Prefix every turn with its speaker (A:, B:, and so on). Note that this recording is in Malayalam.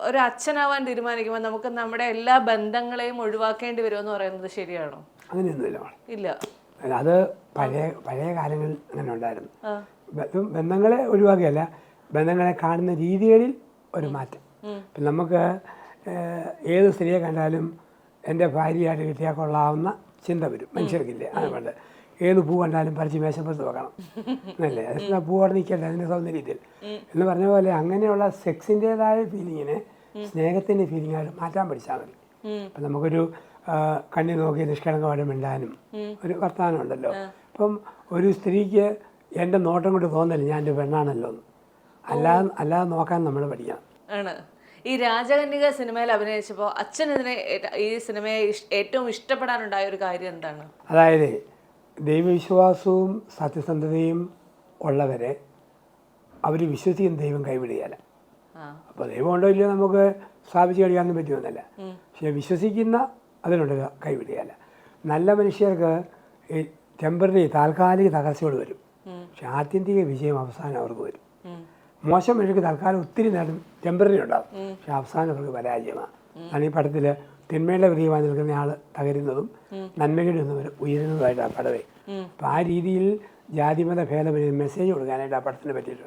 A: ഒരു അച്ഛനാവാൻ തീരുമാനിക്കുമ്പോൾ നമുക്ക് നമ്മുടെ എല്ലാ ബന്ധങ്ങളെയും ഒഴിവാക്കേണ്ടി വരുമെന്ന് പറയുന്നത് ശരിയാണോ?
B: അങ്ങനെയൊന്നുമില്ല.
A: ഇല്ല,
B: അത് പഴയ കാലങ്ങളിൽ അങ്ങനെ ഉണ്ടായിരുന്നു. ബന്ധങ്ങളെ ഒഴിവാക്കുകയല്ല, ബന്ധങ്ങളെ കാണുന്ന രീതികളിൽ ഒരു മാറ്റം. ഇപ്പം നമുക്ക് ഏത് സ്ത്രീയെ കണ്ടാലും എൻ്റെ ഭാര്യയായിട്ട് കിട്ടിയാൽ കൊള്ളാവുന്ന ചിന്ത വരും മനുഷ്യർക്കില്ലേ. അതുകൊണ്ട് ഏത് പൂ കണ്ടാലും പറിച്ച് മേശപ്പുറത്ത് വെക്കണം എന്നല്ലേ. അത് പൂ അവിടെ നിൽക്കട്ടെ അതിൻ്റെ സൗന്ദര്യത്തിൽ എന്ന് പറഞ്ഞ പോലെ അങ്ങനെയുള്ള സെക്സിൻ്റേതായ ഫീലിങ്ങിനെ സ്നേഹത്തിൻ്റെ ഫീലിങ്ങായിട്ട് മാറ്റാൻ പഠിച്ചാൽ മതി. അപ്പം നമുക്കൊരു കണ്ണി നോക്കി നിഷ്കളങ്കമായിട്ട് മിണ്ടാനും ഒരു വർത്തമാനം ഉണ്ടല്ലോ. അപ്പം ഒരു സ്ത്രീക്ക് എൻ്റെ നോട്ടം കൊണ്ട് തോന്നല്ലേ ഞാൻ എൻ്റെ പെണ്ണാണല്ലോ എന്ന്. അല്ലാതെ നോക്കാൻ നമ്മൾ പഠിക്കണം.
A: ആണ്. ഈ രാജകന്യക സിനിമയിൽ അഭിനയിച്ചപ്പോൾ അച്ഛൻ ഈ സിനിമയെ ഏറ്റവും ഇഷ്ടപ്പെടാനുണ്ടായ ഒരു കാര്യം എന്താണ്?
B: അതായത് ദൈവവിശ്വാസവും സത്യസന്ധതയും ഉള്ളവരെ അവർ വിശ്വസിക്കുന്ന ദൈവം കൈവിടുകയല്ല. അപ്പോൾ ദൈവം ഉണ്ടോ ഇല്ലയോ നമുക്ക് സ്ഥാപിച്ച് കഴിയാനൊന്നും പറ്റുമെന്നല്ല. പക്ഷേ വിശ്വസിക്കുന്ന അതിനുണ്ട് കൈവിടുകയല്ല. നല്ല മനുഷ്യർക്ക് ഈ ടെമ്പററി താൽക്കാലിക തകർച്ചകൾ വരും, പക്ഷെ ആത്യന്തിക വിജയം അവസാനം അവർക്ക് വരും. മോശം മനുഷ്യർക്ക് തൽക്കാലം ഒത്തിരി നേരം ടെമ്പററി ഉണ്ടാകും, പക്ഷെ അവസാനം അവർക്ക് പരാജയമാണ്. അതാണ് ഈ പടത്തിൽ തിന്മയുടെ പ്രിയമായി നിൽക്കുന്ന ആൾ തകരുന്നതും നന്മയുടെ ഉയരുന്നതുമായിട്ട് ആ പടവേ. അപ്പം ആ രീതിയിൽ ജാതിമത ഭേദമന്യേ മെസ്സേജ് കൊടുക്കാനായിട്ട് ആ പടത്തിന് പറ്റിയിട്ടുണ്ട്.